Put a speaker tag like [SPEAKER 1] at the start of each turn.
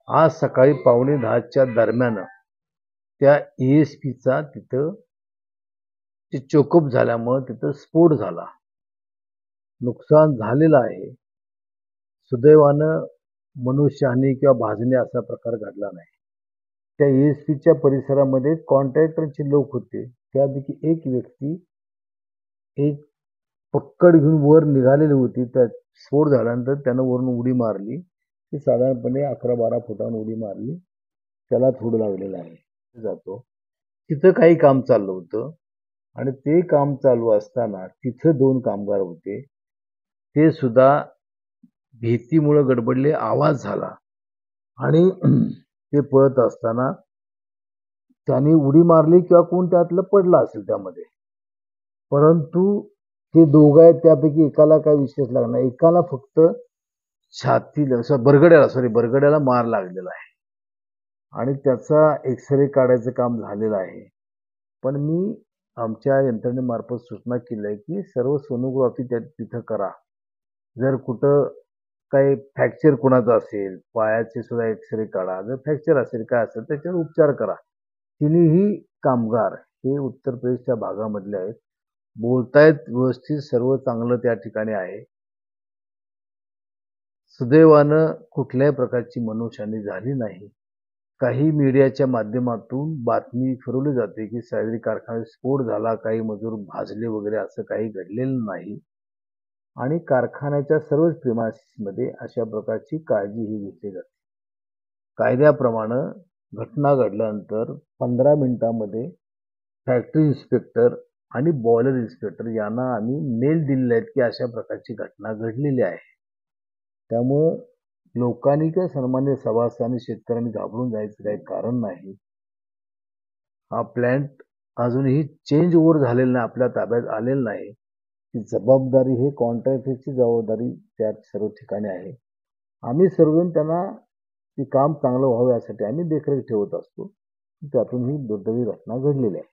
[SPEAKER 1] आज सकाळी 9:45च्या दरम्यान त्या ESPचा तिथं ते चोकअप झाल्यामुळं तिथं स्फोट झाला. नुकसान झालेलं आहे. सुदैवानं मनुष्यहानी किंवा भाजणे असा प्रकार घडला नाही. त्या ESPच्या परिसरामध्ये कॉन्ट्रॅक्टरचे लोक होते. त्यापैकी एक व्यक्ती एक पक्कड घेऊन वर निघालेली होती. त्या स्फोट झाल्यानंतर त्यानं वरून उडी मारली. ती साधारणपणे 11-12 फुटांवर उडी मारली. त्याला थोडं लागलेलं आहे. जातो. तिथं काही काम चाललं होतं आणि ते काम चालू असताना तिथं 2 कामगार होते. ते सुद्धा भीतीमुळं गडबडले, आवाज झाला आणि ते पळत असताना त्याने उडी मारली किंवा कोण त्यातलं पडलं असेल त्यामध्ये. परंतु ते दोघं आहेत त्यापैकी एकाला काही विशेष लागला नाही. एकाला फक्त छातीला बरगड्याला मार लागलेला आहे आणि त्याचा एक्स-रे काढायचं काम झालेलं आहे. पण मी आमच्या यंत्रणेमार्फत सूचना केली आहे, की सर्व सोनोग्राफी तिथं करा. जर कुठं काही फ्रॅक्चर कुणाचा असेल, पायाचे सुद्धा एक्स-रे काढा. जर फ्रॅक्चर असेल, काय असेल त्याच्यावर उपचार करा. तिन्हीही कामगार हे उत्तर प्रदेशच्या भागामधले आहेत. बोलतायत व्यवस्थित, सर्व चांगलं त्या ठिकाणी आहे. सुदैवानं कुठल्याही प्रकारची मनुष्यहानी झाली नाही. काही मीडियाच्या माध्यमातून बातमी फिरवली जाते, की सागरी कारखान्यात स्फोट झाला, काही मजूर भाजले वगैरे असं काही घडलेलं नाही. आणि कारखान्याच्या सर्वच प्रिमाइसेसमध्ये अशा प्रकारची काळजी ही घेतली जाते. कायद्याप्रमाणे घटना घडल्यानंतर 15 मिनिटांमध्ये फॅक्टरी इन्स्पेक्टर आणि बॉयलर इन्स्पेक्टर यांना आम्ही मेल दिलेले आहेत, की अशा प्रकारची घटना घडलेली आहे. त्यामुळं लोकांनी किंवा सन्मान्य सभासदांनी, शेतकऱ्यांनी घाबरून जायचं काही कारण नाही. हा प्लॅन्ट अजूनही चेंज ओव्हर झालेला नाही, आपल्या ताब्यात आलेला नाही. ती जबाबदारी ही कॉन्ट्रॅक्टरची जबाबदारी त्या सर्व ठिकाणी आहे. आम्ही सर्वजण त्यांना ते काम चांगलं व्हावं यासाठी आम्ही देखरेख ठेवत असतो. त्यातून ही दुर्दैवी घटना घडलेली आहे.